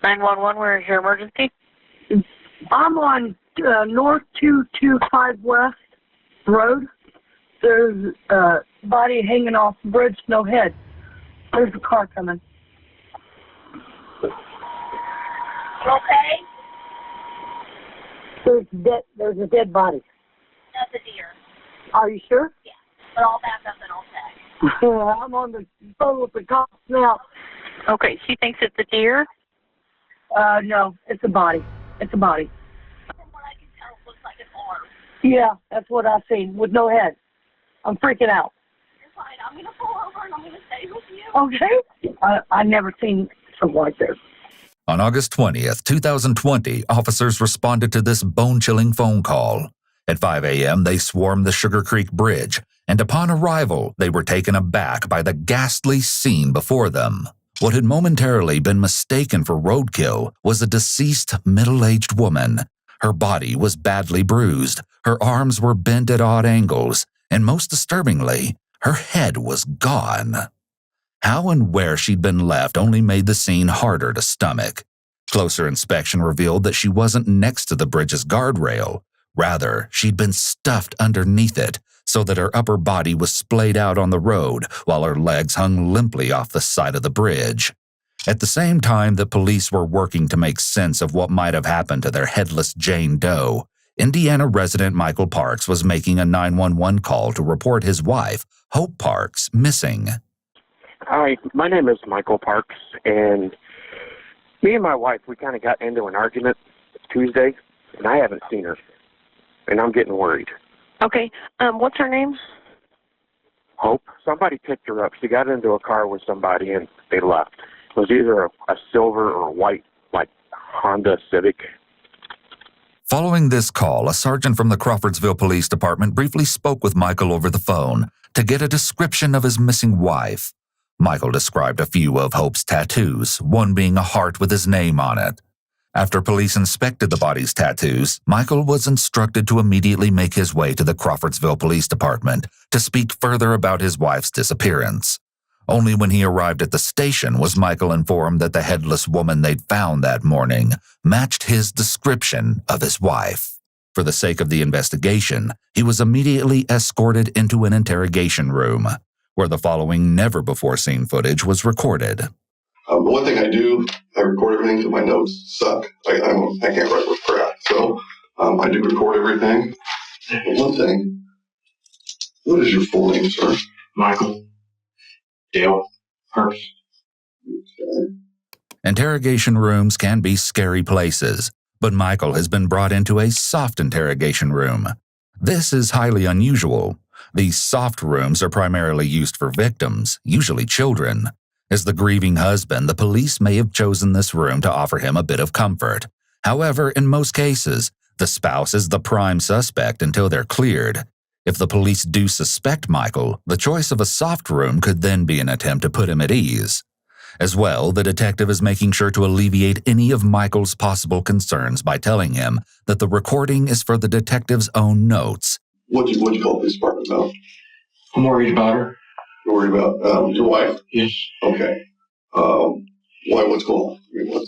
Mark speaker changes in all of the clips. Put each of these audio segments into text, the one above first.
Speaker 1: 911, where is your emergency?
Speaker 2: I'm on North 225 West Road. There's a body hanging off the bridge, no head. There's a car coming.
Speaker 1: You okay?
Speaker 2: There's a dead body.
Speaker 1: That's a deer.
Speaker 2: Are you sure?
Speaker 1: Yeah. But I'll back up and I'll check.
Speaker 2: I'm on the phone with the cops now.
Speaker 1: Okay, she thinks it's a deer?
Speaker 2: No, it's a body. It's a body.
Speaker 1: From what I can tell, it looks like an arm.
Speaker 2: Yeah, that's what I've seen, with no head. I'm freaking out.
Speaker 1: You're fine. I'm going to pull over and I'm going to stay with you.
Speaker 2: Okay. I never seen something like this.
Speaker 3: On August 20th, 2020, officers responded to this bone-chilling phone call. At 5 a.m., they swarmed the Sugar Creek Bridge, and upon arrival, they were taken aback by the ghastly scene before them. What had momentarily been mistaken for roadkill was a deceased, middle-aged woman. Her body was badly bruised, her arms were bent at odd angles, and most disturbingly, her head was gone. How and where she'd been left only made the scene harder to stomach. Closer inspection revealed that she wasn't next to the bridge's guardrail. Rather, she'd been stuffed underneath it, so that her upper body was splayed out on the road while her legs hung limply off the side of the bridge. At the same time that police were working to make sense of what might have happened to their headless Jane Doe, Indiana resident Michael Parks was making a 911 call to report his wife, Hope Parks, missing.
Speaker 4: Hi, my name is Michael Parks, and me and my wife, we kind of got into an argument Tuesday, and I haven't seen her, and I'm getting worried.
Speaker 1: Okay, what's her name?
Speaker 4: Hope. Somebody picked her up. She got into a car with somebody, and they left. It was either a silver or a white, like, Honda Civic.
Speaker 3: Following this call, a sergeant from the Crawfordsville Police Department briefly spoke with Michael over the phone to get a description of his missing wife. Michael described a few of Hope's tattoos, one being a heart with his name on it. After police inspected the body's tattoos, Michael was instructed to immediately make his way to the Crawfordsville Police Department to speak further about his wife's disappearance. Only when he arrived at the station was Michael informed that the headless woman they'd found that morning matched his description of his wife. For the sake of the investigation, he was immediately escorted into an interrogation room, where the following never-before-seen footage was recorded.
Speaker 5: One thing I do, I record everything because my notes suck. I can't write with crap. So I do record everything. One thing, what is your full name, sir?
Speaker 6: Michael Dale Parks.
Speaker 5: Okay.
Speaker 3: Interrogation rooms can be scary places, but Michael has been brought into a soft interrogation room. This is highly unusual. These soft rooms are primarily used for victims, usually children. As the grieving husband, the police may have chosen this room to offer him a bit of comfort. However, in most cases, the spouse is the prime suspect until they're cleared. If the police do suspect Michael, the choice of a soft room could then be an attempt to put him at ease. As well, the detective is making sure to alleviate any of Michael's possible concerns by telling him that the recording is for the detective's own notes.
Speaker 5: What'd you call the police department about?
Speaker 6: I'm worried about her.
Speaker 5: You're worried about your wife?
Speaker 6: Yes.
Speaker 5: Okay. Why? What's going on?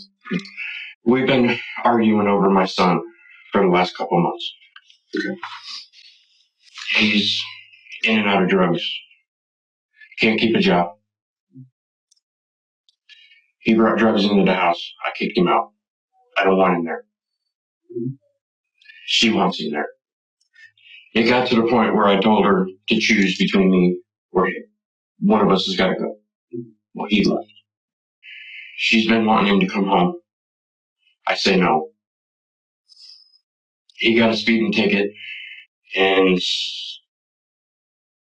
Speaker 6: We've been arguing over my son for the last couple of months.
Speaker 5: Okay.
Speaker 6: He's in and out of drugs. Can't keep a job. He brought drugs into the house. I kicked him out. I don't want him there. She wants him there. It got to the point where I told her to choose between me or him. One of us has got to go. Well, he left. She's been wanting him to come home. I say no. He got a speeding ticket and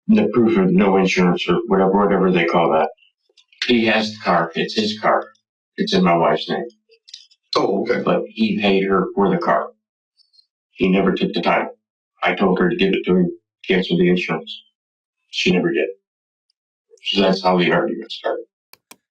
Speaker 6: the proof of no insurance or whatever they call that. He has the car. It's his car. It's in my wife's name.
Speaker 5: Oh, okay.
Speaker 6: But he paid her for the car. He never took the title. I told her to give it to him, cancel the insurance. She never did. So that's how the argument started.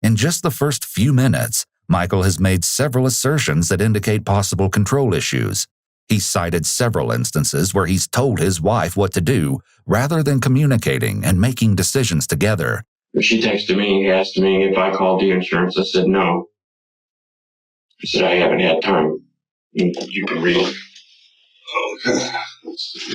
Speaker 3: In just the first few minutes, Michael has made several assertions that indicate possible control issues. He's cited several instances where he's told his wife what to do rather than communicating and making decisions together.
Speaker 6: She texted me, asked me if I called the insurance. I said no. I said, I haven't had time. You can read it.
Speaker 5: Okay. Let's see.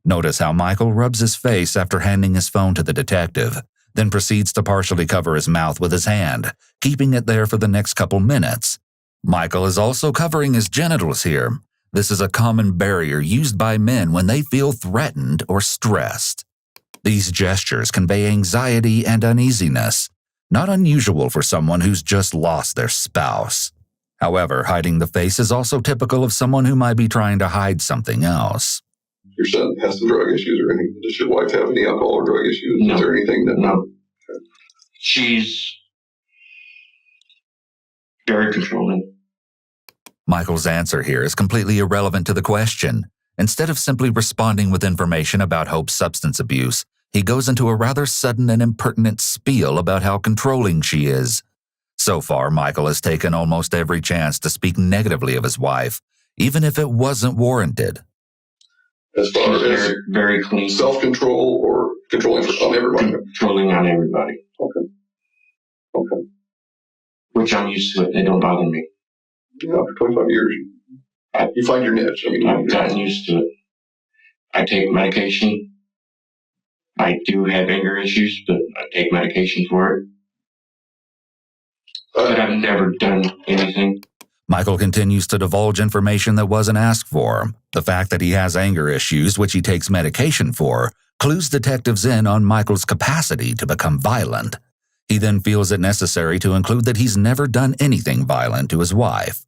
Speaker 3: Notice how Michael rubs his face after handing his phone to the detective, then proceeds to partially cover his mouth with his hand, keeping it there for the next couple minutes. Michael is also covering his genitals here. This is a common barrier used by men when they feel threatened or stressed. These gestures convey anxiety and uneasiness, not unusual for someone who's just lost their spouse. However, hiding the face is also typical of someone who might be trying to hide something else.
Speaker 5: Your son has some drug issues or anything? Does your wife have any alcohol or drug issues?
Speaker 6: No.
Speaker 5: Is there anything that...
Speaker 6: No. She's very controlling.
Speaker 3: Michael's answer here is completely irrelevant to the question. Instead of simply responding with information about Hope's substance abuse, he goes into a rather sudden and impertinent spiel about how controlling she is. So far, Michael has taken almost every chance to speak negatively of his wife, even if it wasn't warranted.
Speaker 5: As far
Speaker 6: She's
Speaker 5: as
Speaker 6: very clean.
Speaker 5: Self-control or controlling on everybody?
Speaker 6: Controlling on everybody.
Speaker 5: Okay.
Speaker 6: Which I'm used to it. They don't bother me.
Speaker 5: Yeah, for 25 years, you find your niche. I mean,
Speaker 6: I've gotten used to it. I take medication. I do have anger issues, but I take medication for it. But I've never done anything.
Speaker 3: Michael continues to divulge information that wasn't asked for. The fact that he has anger issues, which he takes medication for, clues detectives in on Michael's capacity to become violent. He then feels it necessary to include that he's never done anything violent to his wife.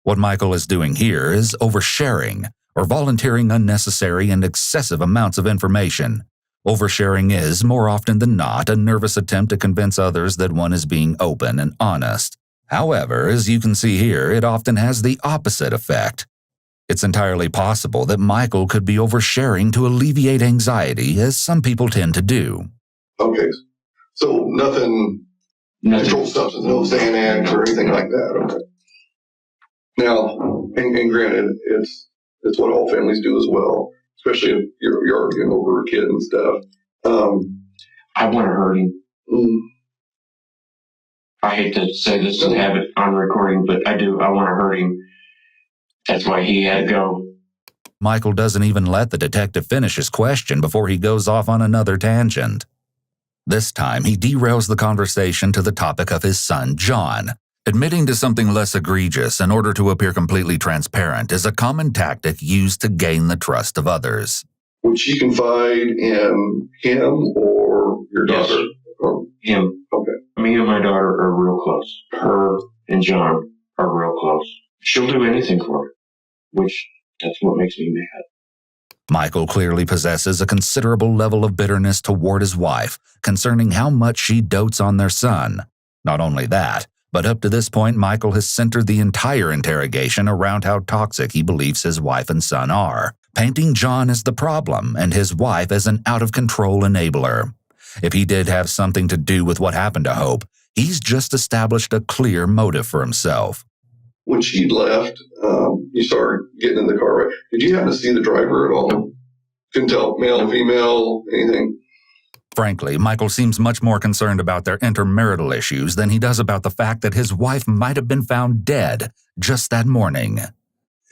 Speaker 3: What Michael is doing here is oversharing, or volunteering unnecessary and excessive amounts of information. Oversharing is, more often than not, a nervous attempt to convince others that one is being open and honest. However, as you can see here, it often has the opposite effect. It's entirely possible that Michael could be oversharing to alleviate anxiety, as some people tend to do.
Speaker 5: Okay. So nothing controlled substance, no Xanax or anything like that. Okay. Now, and granted, it's what all families do as well, especially if you're arguing over a kid and stuff.
Speaker 6: I want to hurt him. I hate to say this and have it on recording, but I do. I want to hurt him. That's why he had to go.
Speaker 3: Michael doesn't even let the detective finish his question before he goes off on another tangent. This time, he derails the conversation to the topic of his son, John. Admitting to something less egregious in order to appear completely transparent is a common tactic used to gain the trust of others.
Speaker 5: Would she confide in him or your daughter?
Speaker 6: Yes.
Speaker 5: Or
Speaker 6: him.
Speaker 5: Okay.
Speaker 6: Me and my daughter are real close. Her and John are real close. She'll do anything for her, which that's what makes me mad.
Speaker 3: Michael clearly possesses a considerable level of bitterness toward his wife concerning how much she dotes on their son. Not only that, but up to this point, Michael has centered the entire interrogation around how toxic he believes his wife and son are, painting John as the problem and his wife as an out-of-control enabler. If he did have something to do with what happened to Hope, he's just established a clear motive for himself.
Speaker 5: When she left, you started getting in the car, right? Did you happen to see the driver at all? Couldn't tell, male, female, anything?
Speaker 3: Frankly, Michael seems much more concerned about their intermarital issues than he does about the fact that his wife might have been found dead just that morning.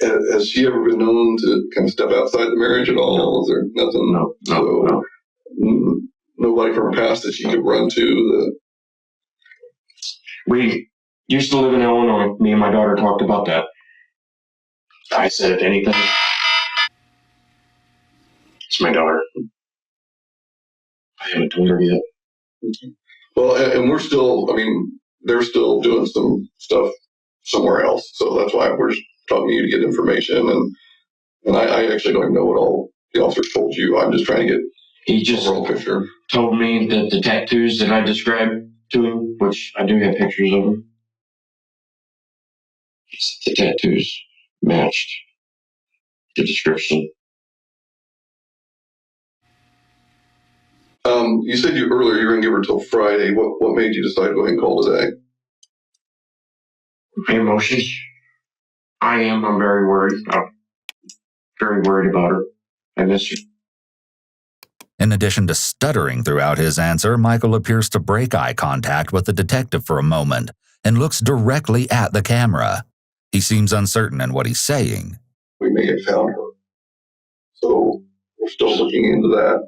Speaker 5: Has she ever been known to kind of step outside the marriage at all?
Speaker 6: No.
Speaker 5: Is there nothing?
Speaker 6: No.
Speaker 5: Nobody from her past that she could run to?
Speaker 6: We used to live in Illinois. Me and my daughter talked about that. I said, if anything, it's my daughter. I haven't told her yet.
Speaker 5: Well, and we're still, they're still doing some stuff somewhere else. So that's why we're just talking to you to get information. And I actually don't even know what all the officers told you. I'm just trying to get
Speaker 6: he just
Speaker 5: overall picture.
Speaker 6: Told me that the tattoos that I described to him, which I do have pictures of them, the tattoos matched the description.
Speaker 5: You said earlier you were going to give her till Friday. What made you decide to go ahead and call today?
Speaker 6: My emotions. I'm very worried. I'm very worried about her. I miss her.
Speaker 3: In addition to stuttering throughout his answer, Michael appears to break eye contact with the detective for a moment and looks directly at the camera. He seems uncertain in what he's saying.
Speaker 5: We may have found her. So we're still looking into that.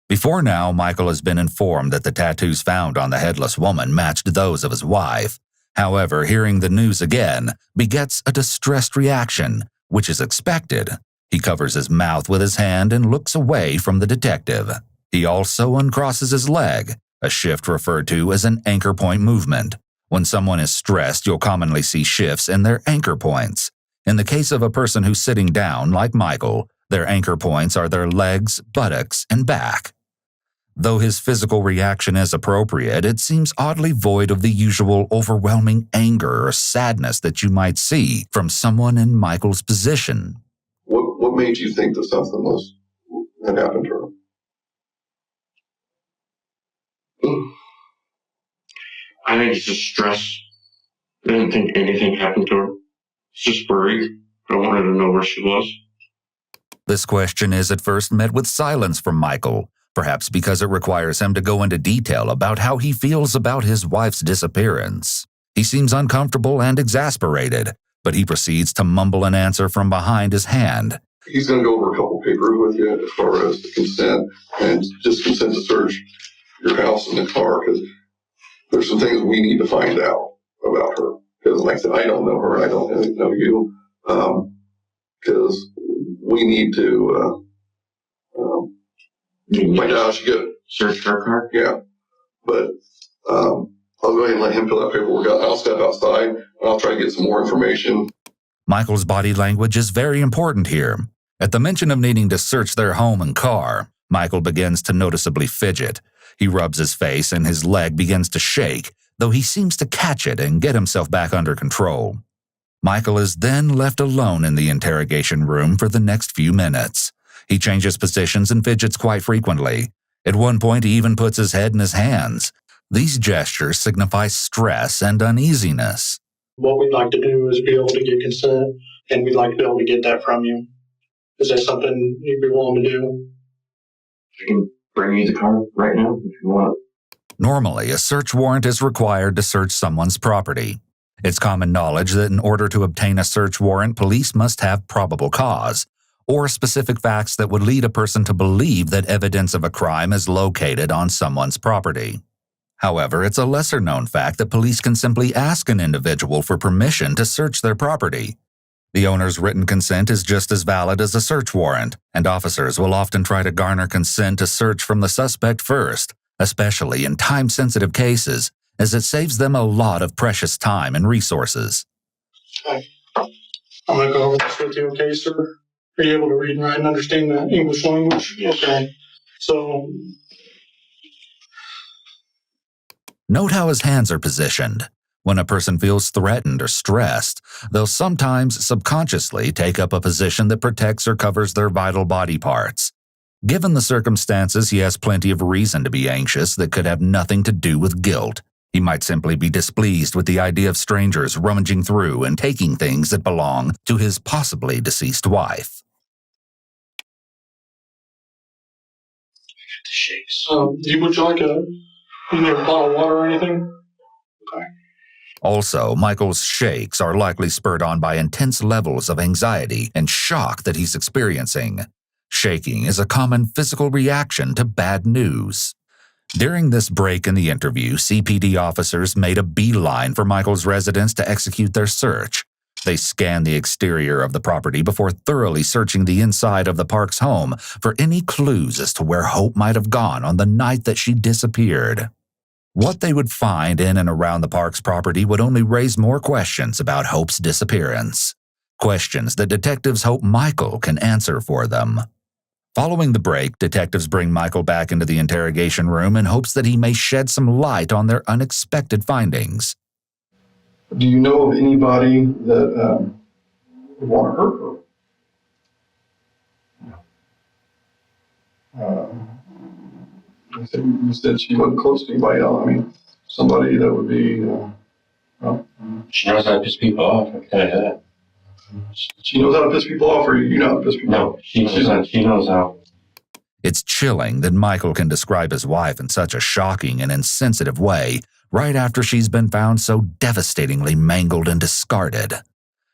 Speaker 3: Before now, Michael has been informed that the tattoos found on the headless woman matched those of his wife. However, hearing the news again begets a distressed reaction, which is expected. He covers his mouth with his hand and looks away from the detective. He also uncrosses his leg, a shift referred to as an anchor point movement. When someone is stressed, you'll commonly see shifts in their anchor points. In the case of a person who's sitting down, like Michael, their anchor points are their legs, buttocks, and back. Though his physical reaction is appropriate, it seems oddly void of the usual overwhelming anger or sadness that you might see from someone in Michael's position.
Speaker 5: What made you think that something had happened to her?
Speaker 6: I think it's just stress. I didn't think anything happened to her. She's just worried. I wanted to know where she was.
Speaker 3: This question is at first met with silence from Michael, perhaps because it requires him to go into detail about how he feels about his wife's disappearance. He seems uncomfortable and exasperated, but he proceeds to mumble an answer from behind his hand.
Speaker 5: He's going to go over a couple papers with you as far as the consent and just consent to search your house and the car, because there's some things we need to find out about her. Because like I said, I don't know her, I don't know you, because we need to find out how she got
Speaker 6: search her car.
Speaker 5: Yeah, but I'll go ahead and let him fill that paperwork out. I'll step outside and I'll try to get some more information.
Speaker 3: Michael's body language is very important here. At the mention of needing to search their home and car, Michael begins to noticeably fidget. He rubs his face and his leg begins to shake, though he seems to catch it and get himself back under control. Michael is then left alone in the interrogation room for the next few minutes. He changes positions and fidgets quite frequently. At one point, he even puts his head in his hands. These gestures signify stress and uneasiness.
Speaker 7: What we'd like to do is be able to get consent, and we'd like to be able to get that from you. Is that something you'd be willing to do?
Speaker 6: I can bring you the car right now if you want.
Speaker 3: Normally, a search warrant is required to search someone's property. It's common knowledge that in order to obtain a search warrant, police must have probable cause, or specific facts that would lead a person to believe that evidence of a crime is located on someone's property. However, it's a lesser-known fact that police can simply ask an individual for permission to search their property. The owner's written consent is just as valid as a search warrant, and officers will often try to garner consent to search from the suspect first, especially in time-sensitive cases, as it saves them a lot of precious time and resources.
Speaker 7: Okay. I'm going to go over this with you, okay, sir? Are you able to read and write and understand the English language? Okay. So...
Speaker 3: Note how his hands are positioned. When a person feels threatened or stressed, they'll sometimes subconsciously take up a position that protects or covers their vital body parts. Given the circumstances, he has plenty of reason to be anxious that could have nothing to do with guilt. He might simply be displeased with the idea of strangers rummaging through and taking things that belong to his possibly deceased wife.
Speaker 7: Shakes. Would you like a bottle of water or anything? Okay.
Speaker 3: Also, Michael's shakes are likely spurred on by intense levels of anxiety and shock that he's experiencing. Shaking is a common physical reaction to bad news. During this break in the interview, CPD officers made a beeline for Michael's residence to execute their search. They scanned the exterior of the property before thoroughly searching the inside of the Parks home for any clues as to where Hope might have gone on the night that she disappeared. What they would find in and around the Parks property would only raise more questions about Hope's disappearance. Questions that detectives hope Michael can answer for them. Following the break, detectives bring Michael back into the interrogation room in hopes that he may shed some light on their unexpected findings.
Speaker 5: Do you know of anybody that would want to hurt her? You said she wasn't close to anybody else. I mean, somebody that would be,
Speaker 6: She knows how to piss people off, I can tell you that.
Speaker 5: She knows how to piss people off, or you know how to piss people off?
Speaker 6: No, she knows how.
Speaker 3: It's chilling that Michael can describe his wife in such a shocking and insensitive way right after she's been found so devastatingly mangled and discarded.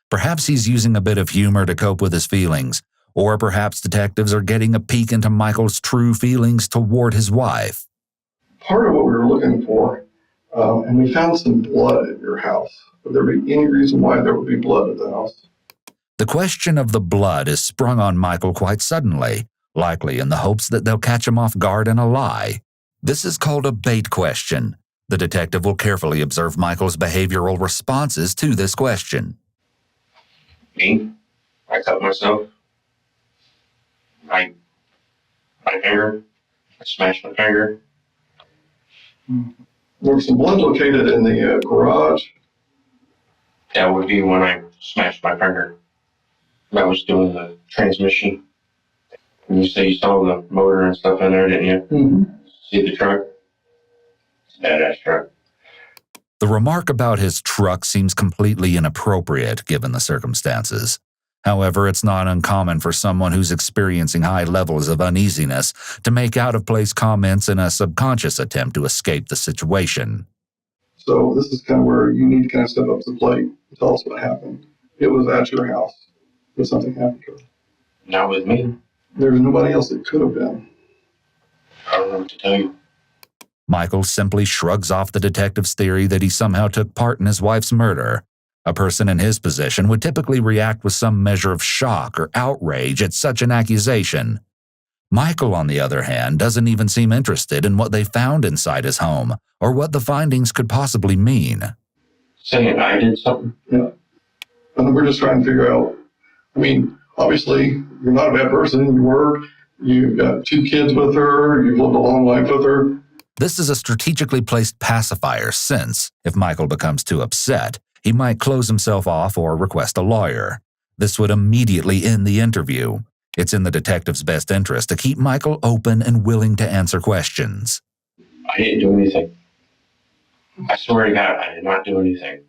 Speaker 3: Perhaps he's using a bit of humor to cope with his feelings, or perhaps detectives are getting a peek into Michael's true feelings toward his wife.
Speaker 5: Part of what we were looking for, and we found some blood at your house. Would there be any reason why there would be blood at the house?
Speaker 3: The question of the blood is sprung on Michael quite suddenly, likely in the hopes that they'll catch him off guard in a lie. This is called a bait question. The detective will carefully observe Michael's behavioral responses to this question.
Speaker 6: Me? I cut myself. My finger. I smashed my finger.
Speaker 5: There was some blood located in the garage.
Speaker 6: That would be when I smashed my finger. I was doing the transmission. And you say you saw the motor and stuff in there, didn't you?
Speaker 5: Mm-hmm.
Speaker 6: See the truck? It's a badass truck.
Speaker 3: The remark about his truck seems completely inappropriate given the circumstances. However, it's not uncommon for someone who's experiencing high levels of uneasiness to make out-of-place comments in a subconscious attempt to escape the situation.
Speaker 5: So this is kind of where you need to kind of step up to the plate and tell us what happened. It was at your house that something happened to her.
Speaker 6: Not with me.
Speaker 5: There was nobody else that could have been.
Speaker 6: I don't know what to tell you.
Speaker 3: Michael simply shrugs off the detective's theory that he somehow took part in his wife's murder. A person in his position would typically react with some measure of shock or outrage at such an accusation. Michael, on the other hand, doesn't even seem interested in what they found inside his home or what the findings could possibly mean.
Speaker 6: Saying I did something?
Speaker 5: Yeah. And we're just trying to figure out, I mean, obviously, you're not a bad person. You've got 2 kids with her. You've lived a long life with her.
Speaker 3: This is a strategically placed pacifier since, if Michael becomes too upset, he might close himself off or request a lawyer. This would immediately end the interview. It's in the detective's best interest to keep Michael open and willing to answer questions.
Speaker 6: I didn't do anything. I swear to God, I did not do anything.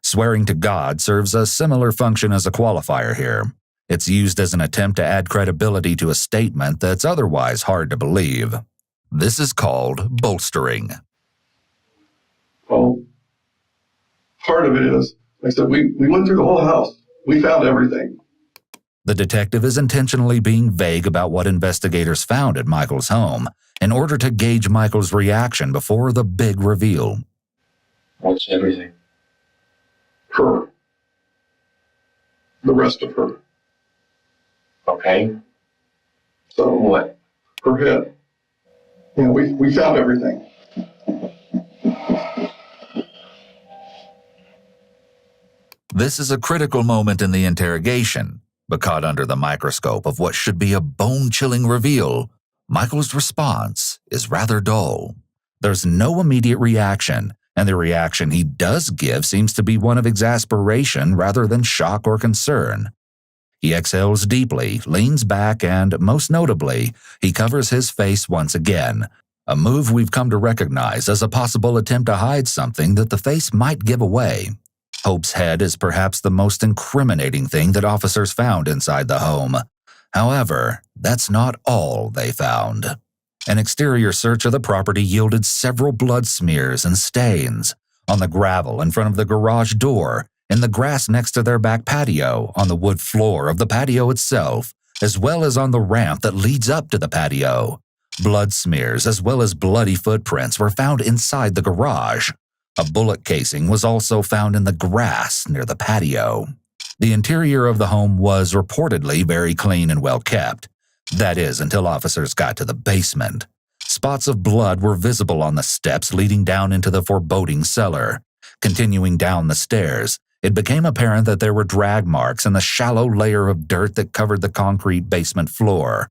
Speaker 3: Swearing to God serves a similar function as a qualifier here. It's used as an attempt to add credibility to a statement that's otherwise hard to believe. This is called bolstering.
Speaker 5: Well, part of it is, like I said, we went through the whole house. We found everything.
Speaker 3: The detective is intentionally being vague about what investigators found at Michael's home in order to gauge Michael's reaction before the big reveal.
Speaker 6: What's everything?
Speaker 5: Her. The rest of her.
Speaker 6: Okay.
Speaker 5: So
Speaker 6: What?
Speaker 5: her head. You know, we found everything.
Speaker 3: This is a critical moment in the interrogation, but caught under the microscope of what should be a bone-chilling reveal, Michael's response is rather dull. There's no immediate reaction, and the reaction he does give seems to be one of exasperation rather than shock or concern. He exhales deeply, leans back, and, most notably, he covers his face once again, a move we've come to recognize as a possible attempt to hide something that the face might give away. Hope's head is perhaps the most incriminating thing that officers found inside the home. However, that's not all they found. An exterior search of the property yielded several blood smears and stains on the gravel in front of the garage door, in the grass next to their back patio, on the wood floor of the patio itself, as well as on the ramp that leads up to the patio. Blood smears as well as bloody footprints were found inside the garage. A bullet casing was also found in the grass near the patio. The interior of the home was reportedly very clean and well kept. That is, until officers got to the basement. Spots of blood were visible on the steps leading down into the foreboding cellar. Continuing down the stairs, it became apparent that there were drag marks in the shallow layer of dirt that covered the concrete basement floor.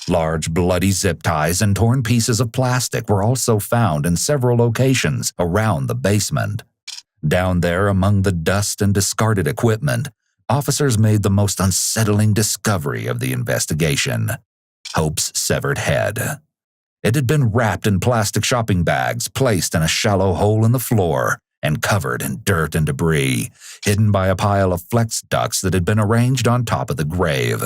Speaker 3: Large bloody zip ties and torn pieces of plastic were also found in several locations around the basement. Down there, among the dust and discarded equipment, officers made the most unsettling discovery of the investigation: Hope's severed head. It had been wrapped in plastic shopping bags placed in a shallow hole in the floor and covered in dirt and debris, hidden by a pile of flex ducts that had been arranged on top of the grave.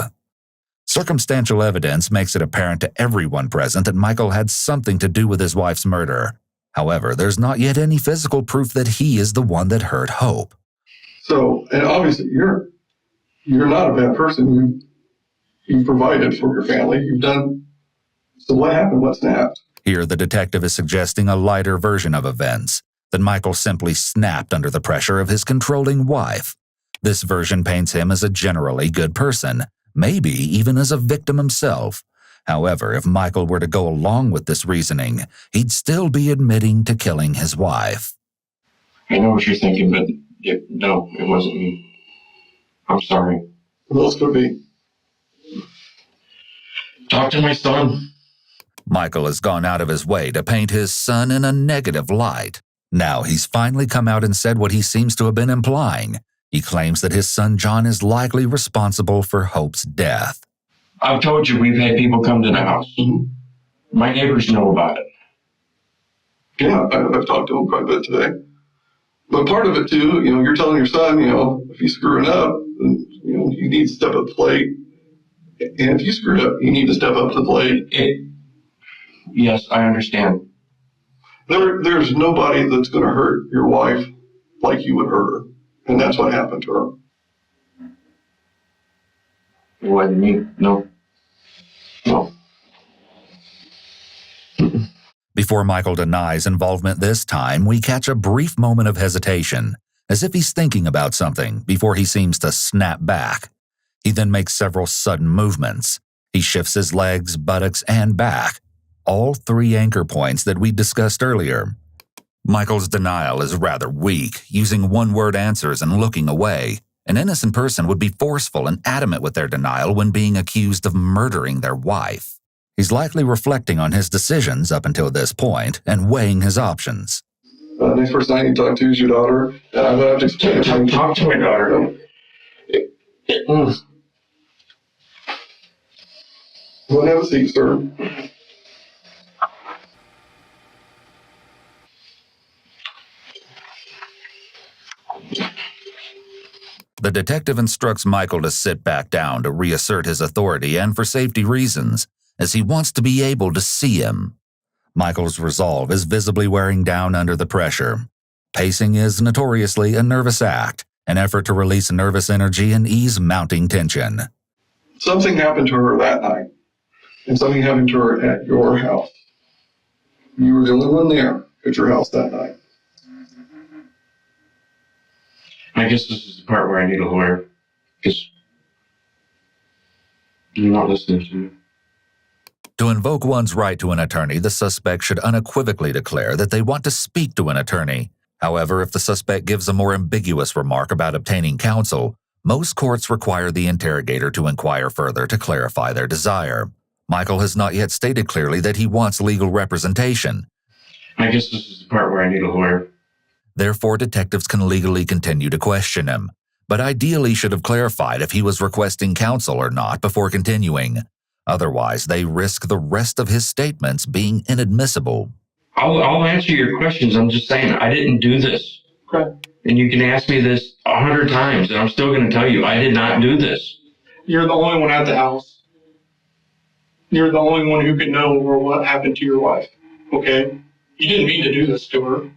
Speaker 3: Circumstantial evidence makes it apparent to everyone present that Michael had something to do with his wife's murder. However, there's not yet any physical proof that he is the one that hurt Hope.
Speaker 5: So, and obviously you're not a bad person. You've provided for your family. You've done. So what happened? What snapped?
Speaker 3: Here, the detective is suggesting a lighter version of events, that Michael simply snapped under the pressure of his controlling wife. This version paints him as a generally good person, maybe even as a victim himself. However, if Michael were to go along with this reasoning, he'd still be admitting to killing his wife.
Speaker 6: I know what you're thinking, but no, it wasn't me. I'm sorry.
Speaker 5: Who else could be?
Speaker 6: Talk to my son.
Speaker 3: Michael has gone out of his way to paint his son in a negative light. Now he's finally come out and said what he seems to have been implying. He claims that his son John is likely responsible for Hope's death.
Speaker 6: I've told you we've had people come to the house.
Speaker 5: Mm-hmm.
Speaker 6: My neighbors know about it.
Speaker 5: Yeah, I've talked to him quite a bit today. But part of it too, you're telling your son, if he's screwing up, you need to step up to the plate. And if you screwed up, you need to step up to the plate.
Speaker 6: Yes, I understand.
Speaker 5: There's nobody that's going to hurt your wife like you would hurt her. And that's what happened to her.
Speaker 6: It wasn't me. No.
Speaker 3: Before Michael denies involvement this time, we catch a brief moment of hesitation, as if he's thinking about something before he seems to snap back. He then makes several sudden movements. He shifts his legs, buttocks, and back, all three anchor points that we discussed earlier. Michael's denial is rather weak, using one-word answers and looking away. An innocent person would be forceful and adamant with their denial when being accused of murdering their wife. He's likely reflecting on his decisions up until this point and weighing his options.
Speaker 5: Next person I need to talk to is your daughter. And I'm going to have to explain.
Speaker 6: Talk to my daughter.
Speaker 5: We'll have a seat, sir.
Speaker 3: The detective instructs Michael to sit back down to reassert his authority and for safety reasons, as he wants to be able to see him. Michael's resolve is visibly wearing down under the pressure. Pacing is notoriously a nervous act, an effort to release nervous energy and ease mounting tension.
Speaker 5: Something happened to her that night, and something happened to her at your house. You were the only one there at your house that night.
Speaker 6: I guess this is the part where I need a lawyer, because you're not listening to me.
Speaker 3: To invoke one's right to an attorney, the suspect should unequivocally declare that they want to speak to an attorney. However, if the suspect gives a more ambiguous remark about obtaining counsel, most courts require the interrogator to inquire further to clarify their desire. Michael has not yet stated clearly that he wants legal representation.
Speaker 6: I guess this is the part where I need a lawyer.
Speaker 3: Therefore, detectives can legally continue to question him, but ideally should have clarified if he was requesting counsel or not before continuing. Otherwise, they risk the rest of his statements being inadmissible.
Speaker 6: I'll answer your questions. I'm just saying, I didn't do this.
Speaker 7: Okay.
Speaker 6: And you can ask me this 100 times, and I'm still going to tell you, I did not do this.
Speaker 7: You're the only one at the house. You're the only one who could know what happened to your wife. Okay? You didn't mean to do this to her.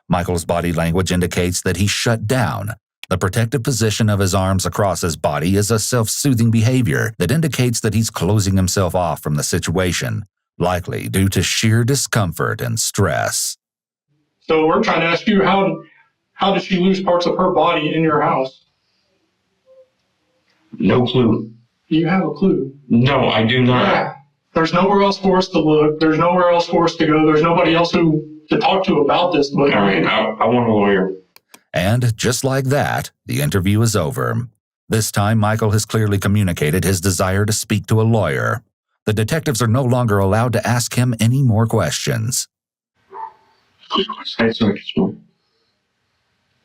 Speaker 3: Michael's body language indicates that he shut down. The protective position of his arms across his body is a self-soothing behavior that indicates that he's closing himself off from the situation, likely due to sheer discomfort and stress.
Speaker 7: So we're trying to ask you, how did she lose parts of her body in your house?
Speaker 6: No clue.
Speaker 7: You have a clue.
Speaker 6: No, I do not.
Speaker 7: Yeah. There's nowhere else for us to look. There's nowhere else for us to go. There's nobody else to talk to about this. But
Speaker 6: All right, I want a lawyer.
Speaker 3: And just like that, the interview is over. This time, Michael has clearly communicated his desire to speak to a lawyer. The detectives are no longer allowed to ask him any more questions.
Speaker 6: Say so I can smoke.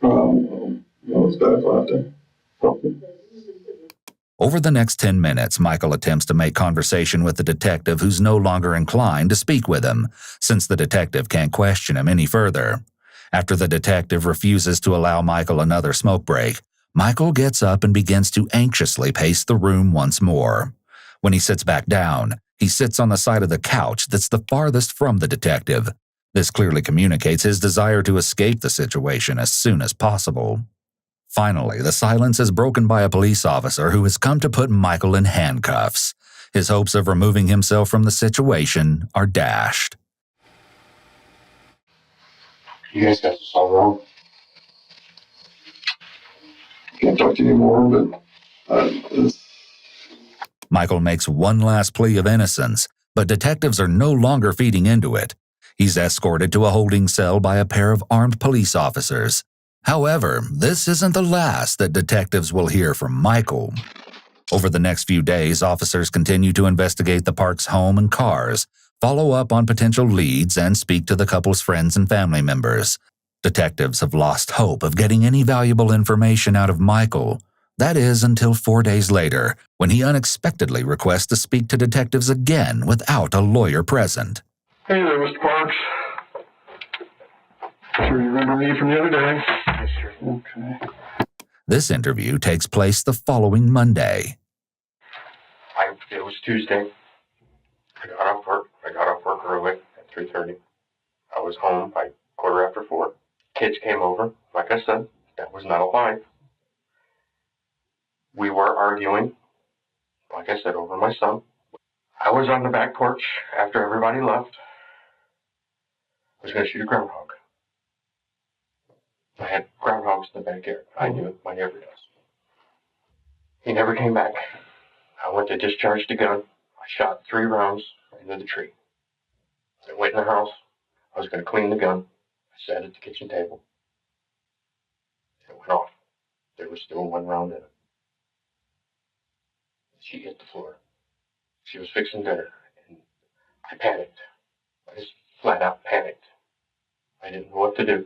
Speaker 5: No, it's bad if I have to help you.
Speaker 3: Over the next 10 minutes, Michael attempts to make conversation with the detective who's no longer inclined to speak with him, since the detective can't question him any further. After the detective refuses to allow Michael another smoke break, Michael gets up and begins to anxiously pace the room once more. When he sits back down, he sits on the side of the couch that's the farthest from the detective. This clearly communicates his desire to escape the situation as soon as possible. Finally, the silence is broken by a police officer who has come to put Michael in handcuffs. His hopes of removing himself from the situation are dashed.
Speaker 6: You guys got this all wrong.
Speaker 5: Can't talk to you anymore, but
Speaker 3: Michael makes one last plea of innocence, but detectives are no longer feeding into it. He's escorted to a holding cell by a pair of armed police officers. However, this isn't the last that detectives will hear from Michael. Over the next few days, officers continue to investigate the Parks' home and cars, follow up on potential leads, and speak to the couple's friends and family members. Detectives have lost hope of getting any valuable information out of Michael. That is until 4 days later, when he unexpectedly requests to speak to detectives again without a lawyer present.
Speaker 7: Hey there, Mr. Parks. Sure you remember me from the other day?
Speaker 6: Yes, sir.
Speaker 7: Okay.
Speaker 3: This interview takes place the following Monday.
Speaker 6: It was Tuesday. I got off work early at 3:30. I was home by 4:15. Kids came over. Like I said, that was not a lie. We were arguing, like I said, over my son. I was on the back porch after everybody left. I was going to shoot a groundhog. I had groundhogs in the backyard. I knew it. My neighbor does. He never came back. I went to discharge the gun. I shot 3 rounds into the tree. I went in the house. I was going to clean the gun. I sat at the kitchen table. It went off. There was still 1 round in it. She hit the floor. She was fixing dinner, and I panicked. I just flat out panicked. I didn't know what to do.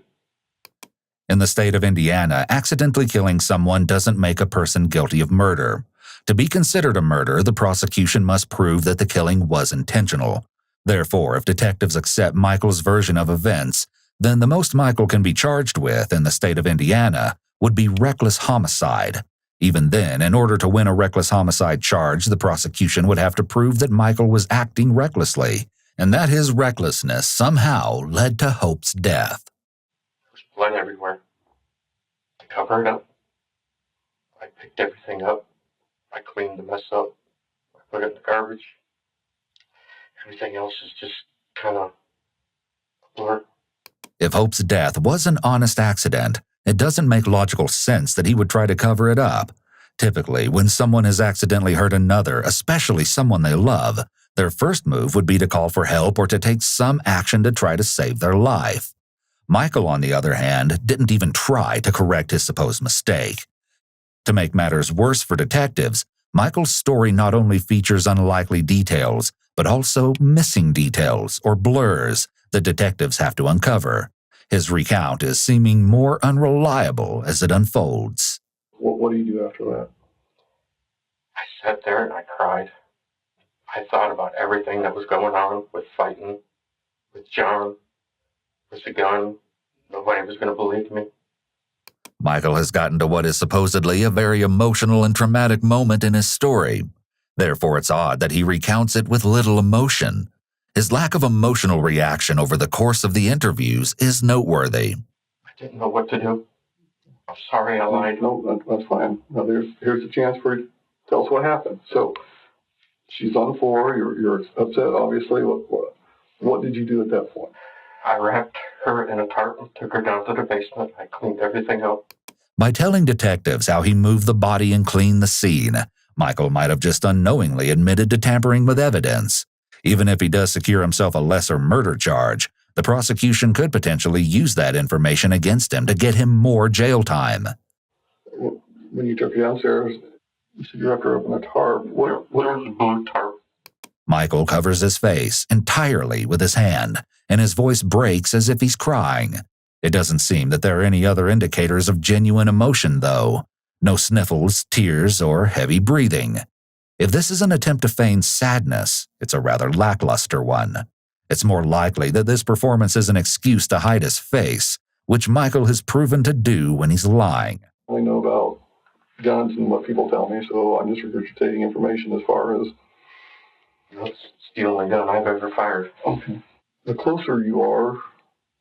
Speaker 3: In the state of Indiana, accidentally killing someone doesn't make a person guilty of murder. To be considered a murder, the prosecution must prove that the killing was intentional. Therefore, if detectives accept Michael's version of events, then the most Michael can be charged with in the state of Indiana would be reckless homicide. Even then, in order to win a reckless homicide charge, the prosecution would have to prove that Michael was acting recklessly, and that his recklessness somehow led to Hope's death.
Speaker 6: There was blood everywhere. I covered it up. I picked everything up. I cleaned the mess up. I put it in the garbage. Everything else is just kind of a blur.
Speaker 3: If Hope's death was an honest accident, it doesn't make logical sense that he would try to cover it up. Typically, when someone has accidentally hurt another, especially someone they love, their first move would be to call for help or to take some action to try to save their life. Michael, on the other hand, didn't even try to correct his supposed mistake. To make matters worse for detectives, Michael's story not only features unlikely details, but also missing details or blurs that detectives have to uncover. His recount is seeming more unreliable as it unfolds.
Speaker 5: what do you do after that?
Speaker 6: I sat there and I cried. I thought about everything that was going on with fighting, with John, with the gun. Nobody was going to believe me.
Speaker 3: Michael has gotten to what is supposedly a very emotional and traumatic moment in his story. Therefore, it's odd that he recounts it with little emotion. His lack of emotional reaction over the course of the interviews is noteworthy.
Speaker 6: I didn't know what to do. I'm sorry I lied.
Speaker 5: No, that's fine. Now here's a chance for you to tell us what happened. So she's on the floor. You're upset, obviously. What did you do at that point?
Speaker 6: I wrapped her in a tarp and took her down to the basement. I cleaned everything up.
Speaker 3: By telling detectives how he moved the body and cleaned the scene, Michael might have just unknowingly admitted to tampering with evidence. Even if he does secure himself a lesser murder charge, the prosecution could potentially use that information against him to get him more jail time.
Speaker 5: When you took her downstairs, you said you wrapped her up in a tarp.
Speaker 6: There was a blue tarp.
Speaker 3: Michael covers his face entirely with his hand, and his voice breaks as if he's crying. It doesn't seem that there are any other indicators of genuine emotion, though. No sniffles, tears, or heavy breathing. If this is an attempt to feign sadness, it's a rather lackluster one. It's more likely that this performance is an excuse to hide his face, which Michael has proven to do when he's lying.
Speaker 5: I only know about guns and what people tell me, so I'm just regurgitating information as far as...
Speaker 6: That's the only gun I've ever fired.
Speaker 5: Okay. The closer you are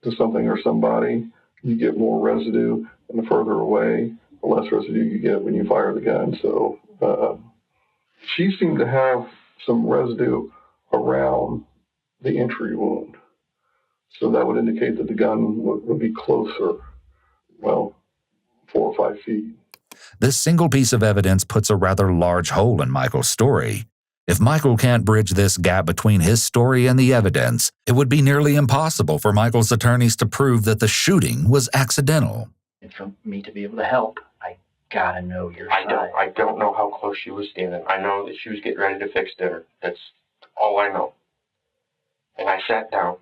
Speaker 5: to something or somebody, you get more residue, and the further away, the less residue you get when you fire the gun. So she seemed to have some residue around the entry wound. So that would indicate that the gun would be closer, well, 4 or 5 feet.
Speaker 3: This single piece of evidence puts a rather large hole in Michael's story. If Michael can't bridge this gap between his story and the evidence, it would be nearly impossible for Michael's attorneys to prove that the shooting was accidental.
Speaker 8: And for me to be able to help, I gotta know your side.
Speaker 6: I don't know how close she was standing. I know that she was getting ready to fix dinner. That's all I know. And I sat down.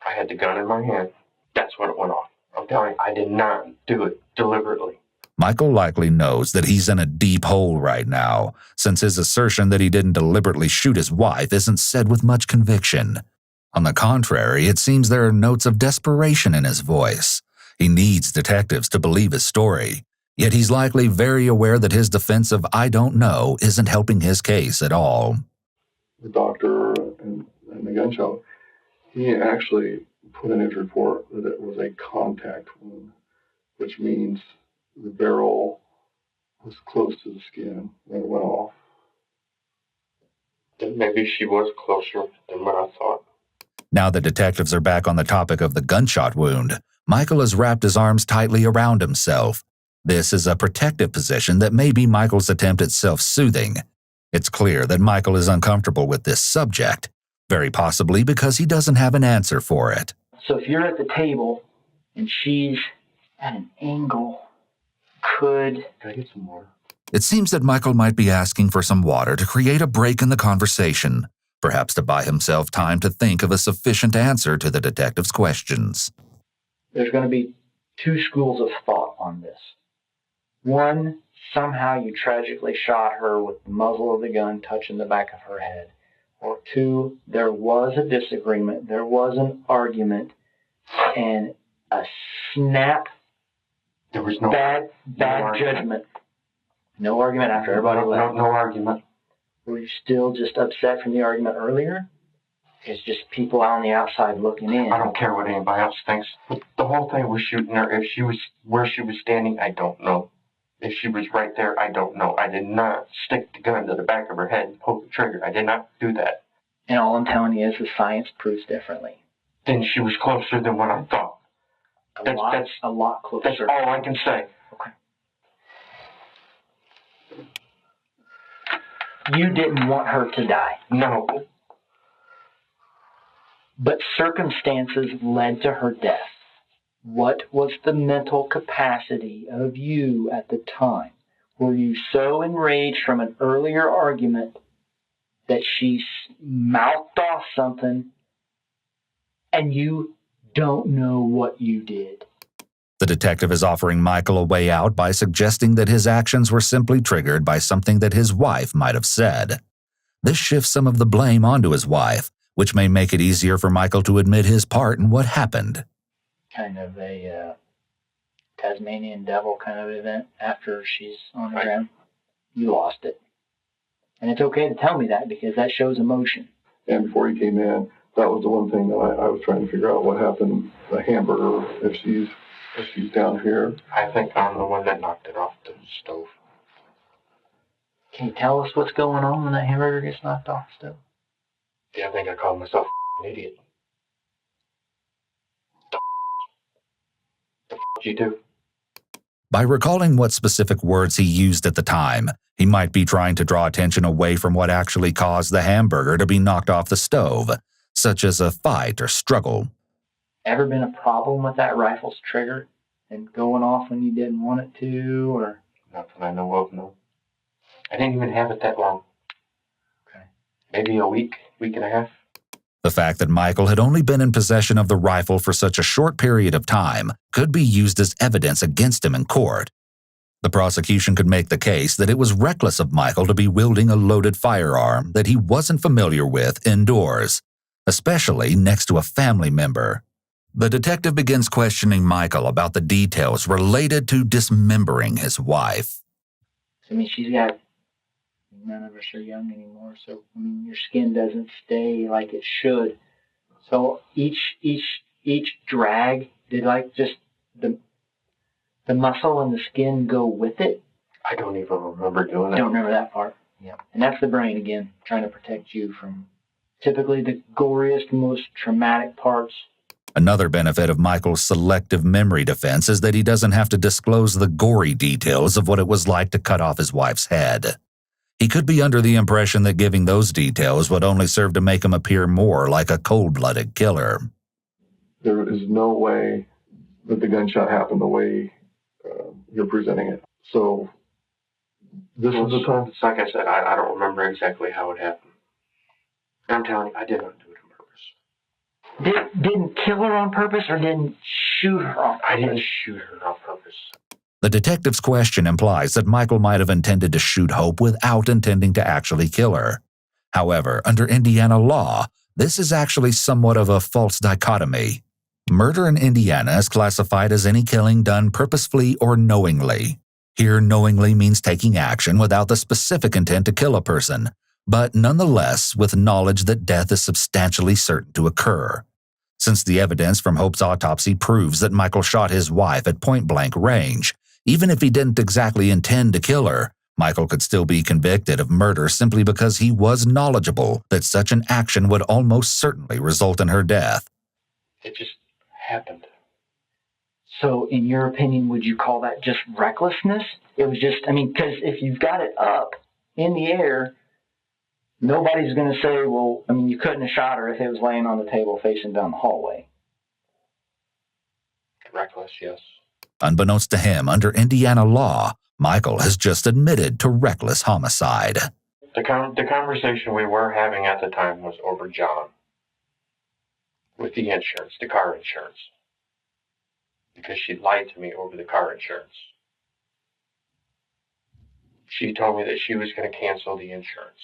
Speaker 6: I had the gun in my hand. That's when it went off. I'm telling you, I did not do it deliberately.
Speaker 3: Michael likely knows that he's in a deep hole right now, since his assertion that he didn't deliberately shoot his wife isn't said with much conviction. On the contrary, it seems there are notes of desperation in his voice. He needs detectives to believe his story, yet he's likely very aware that his defense of "I don't know" isn't helping his case at all.
Speaker 5: The doctor and the gun shop, he actually put in his report that it was a contact wound, which means the barrel was close to the skin when it went off.
Speaker 6: Then maybe she was closer than what I thought.
Speaker 3: Now that detectives are back on the topic of the gunshot wound, Michael has wrapped his arms tightly around himself. This is a protective position that may be Michael's attempt at self-soothing. It's clear that Michael is uncomfortable with this subject, very possibly because he doesn't have an answer for it.
Speaker 8: So if you're at the table and she's at an angle, could I get some water?
Speaker 3: It seems that Michael might be asking for some water to create a break in the conversation, perhaps to buy himself time to think of a sufficient answer to the detective's questions.
Speaker 8: There's going to be 2 schools of thought on this. One, somehow you tragically shot her with the muzzle of the gun touching the back of her head. Or 2, there was a disagreement, there was an argument, and a snap,
Speaker 6: There was no
Speaker 8: bad judgment. No argument after everybody left.
Speaker 6: No argument.
Speaker 8: Were you still just upset from the argument earlier? It's just people on the outside looking in.
Speaker 6: I don't care what anybody else thinks. The whole thing was shooting her. If she was where she was standing, I don't know. If she was right there, I don't know. I did not stick the gun to the back of her head and pull the trigger. I did not do that.
Speaker 8: And all I'm telling you is the science proves differently.
Speaker 6: Then she was closer than what I thought.
Speaker 8: A lot closer.
Speaker 6: That's all I can say.
Speaker 8: Okay. You didn't want her to die.
Speaker 6: No.
Speaker 8: But circumstances led to her death. What was the mental capacity of you at the time? Were you so enraged from an earlier argument that she mouthed off something and you don't know what you did?
Speaker 3: The detective is offering Michael a way out by suggesting that his actions were simply triggered by something that his wife might have said. This shifts some of the blame onto his wife, which may make it easier for Michael to admit his part in what happened.
Speaker 8: Kind of a Tasmanian devil kind of event after she's on the ground. You lost it. And it's okay to tell me that because that shows emotion.
Speaker 5: And before he came in, that was the one thing that I was trying to figure out what happened. The hamburger, if she's down here.
Speaker 6: I think I'm the one that knocked it off the stove.
Speaker 8: Can you tell us what's going on when that hamburger gets knocked off the stove?
Speaker 6: Yeah, I think I called myself an idiot. The you do?
Speaker 3: By recalling what specific words he used at the time, he might be trying to draw attention away from what actually caused the hamburger to be knocked off the stove, such as a fight or struggle.
Speaker 8: Ever been a problem with that rifle's trigger and going off when you didn't want it to, or?
Speaker 6: Nothing I know of, no. I didn't even have it that long.
Speaker 8: Okay.
Speaker 6: Maybe a week and a half.
Speaker 3: The fact that Michael had only been in possession of the rifle for such a short period of time could be used as evidence against him in court. The prosecution could make the case that it was reckless of Michael to be wielding a loaded firearm that he wasn't familiar with indoors, especially next to a family member. The detective begins questioning Michael about the details related to dismembering his wife.
Speaker 8: I mean, she's got, none of us are young anymore, so I mean, your skin doesn't stay like it should. So each drag, did like just the muscle and the skin go with it?
Speaker 6: I don't even remember doing
Speaker 8: I
Speaker 6: it.
Speaker 8: don't remember that part. Yeah. And that's the brain again, trying to protect you from typically the goriest, most traumatic parts.
Speaker 3: Another benefit of Michael's selective memory defense is that he doesn't have to disclose the gory details of what it was like to cut off his wife's head. He could be under the impression that giving those details would only serve to make him appear more like a cold-blooded killer.
Speaker 5: There is no way that the gunshot happened the way you're presenting it. So this is the time.
Speaker 6: It's like I said, I don't remember exactly how it happened. I'm telling you, I did not do it on purpose.
Speaker 8: Didn't kill her on purpose or didn't shoot her on purpose?
Speaker 6: I didn't shoot her on purpose.
Speaker 3: The detective's question implies that Michael might have intended to shoot Hope without intending to actually kill her. However, under Indiana law, this is actually somewhat of a false dichotomy. Murder in Indiana is classified as any killing done purposefully or knowingly. Here, knowingly means taking action without the specific intent to kill a person, but nonetheless with knowledge that death is substantially certain to occur. Since the evidence from Hope's autopsy proves that Michael shot his wife at point-blank range, even if he didn't exactly intend to kill her, Michael could still be convicted of murder simply because he was knowledgeable that such an action would almost certainly result in her death.
Speaker 6: It just happened.
Speaker 8: So, in your opinion, would you call that just recklessness? It was just, I mean, because if you've got it up in the air, nobody's going to say, well, I mean, you couldn't have shot her if it was laying on the table facing down the hallway.
Speaker 6: Reckless, yes.
Speaker 3: Unbeknownst to him, under Indiana law, Michael has just admitted to reckless homicide.
Speaker 6: The conversation we were having at the time was over John. With the insurance, the car insurance. Because she lied to me over the car insurance. She told me that she was going to cancel the insurance.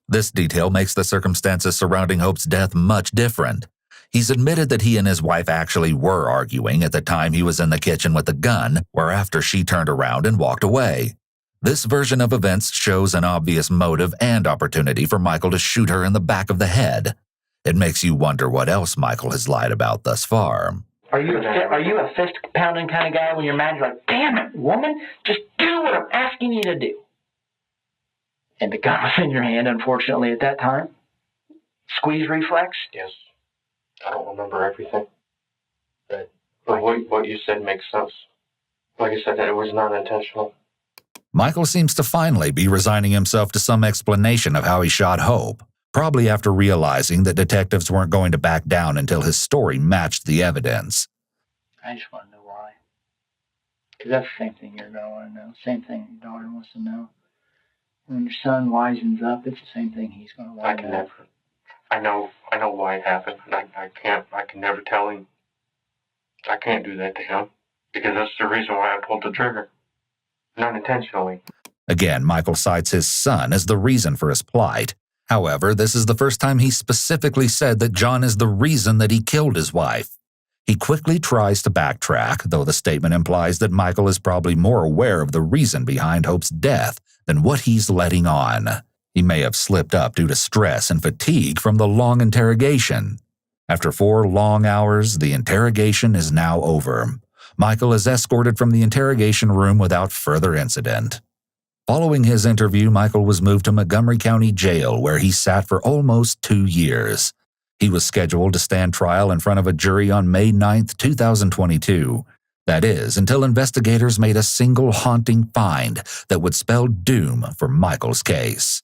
Speaker 3: This detail makes the circumstances surrounding Hope's death much different. He's admitted that he and his wife actually were arguing at the time he was in the kitchen with the gun, whereafter she turned around and walked away. This version of events shows an obvious motive and opportunity for Michael to shoot her in the back of the head. It makes you wonder what else Michael has lied about thus far.
Speaker 8: Are you a fist-pounding kind of guy when you're mad? You're like, damn it, woman, just do what I'm asking you to do. And the gun was in your hand, unfortunately, at that time. Squeeze reflex?
Speaker 6: Yes. I don't remember everything. But what you said makes sense. Like I said, that it was not intentional.
Speaker 3: Michael seems to finally be resigning himself to some explanation of how he shot Hope, probably after realizing that detectives weren't going to back down until his story matched the evidence.
Speaker 8: I just want to know why. Because that's the same thing you're going to want to know. Same thing your daughter wants to know. When your son wisens up, it's the same thing he's going to want to know.
Speaker 6: I know why it happened, and I can never tell him. I can't do that to him, because that's the reason why I pulled the trigger. Not intentionally.
Speaker 3: Again, Michael cites his son as the reason for his plight. However, this is the first time he specifically said that John is the reason that he killed his wife. He quickly tries to backtrack, though the statement implies that Michael is probably more aware of the reason behind Hope's death than what he's letting on. He may have slipped up due to stress and fatigue from the long interrogation. After 4 long hours, the interrogation is now over. Michael is escorted from the interrogation room without further incident. Following his interview, Michael was moved to Montgomery County Jail, where he sat for almost 2 years. He was scheduled to stand trial in front of a jury on May 9, 2022. That is, until investigators made a single haunting find that would spell doom for Michael's case.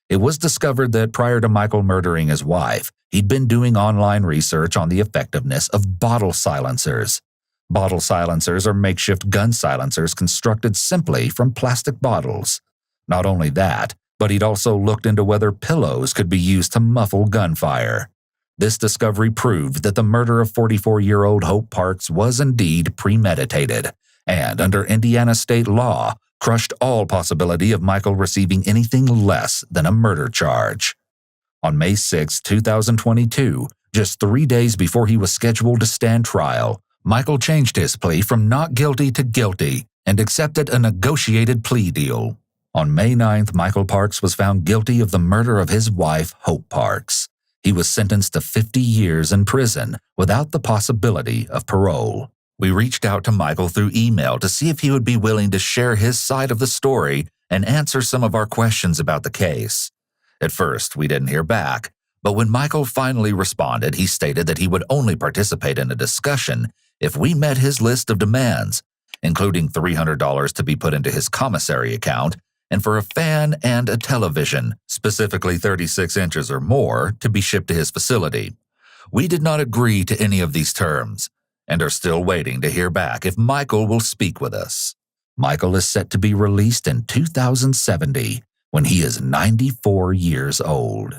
Speaker 3: It was discovered that prior to Michael murdering his wife, he'd been doing online research on the effectiveness of bottle silencers. Bottle silencers are makeshift gun silencers constructed simply from plastic bottles. Not only that, but he'd also looked into whether pillows could be used to muffle gunfire. This discovery proved that the murder of 44-year-old Hope Parks was indeed premeditated, and under Indiana state law, crushed all possibility of Michael receiving anything less than a murder charge. On May 6, 2022, Just 3 days before he was scheduled to stand trial, Michael changed his plea from not guilty to guilty and accepted a negotiated plea deal. On May 9th, Michael Parks was found guilty of the murder of his wife, Hope Parks. He was sentenced to 50 years in prison without the possibility of parole. We reached out to Michael through email to see if he would be willing to share his side of the story and answer some of our questions about the case. At first, we didn't hear back, but when Michael finally responded, he stated that he would only participate in a discussion if we met his list of demands, including $300 to be put into his commissary account and for a fan and a television, specifically 36 inches or more, to be shipped to his facility. We did not agree to any of these terms and are still waiting to hear back if Michael will speak with us. Michael is set to be released in 2070 when he is 94 years old.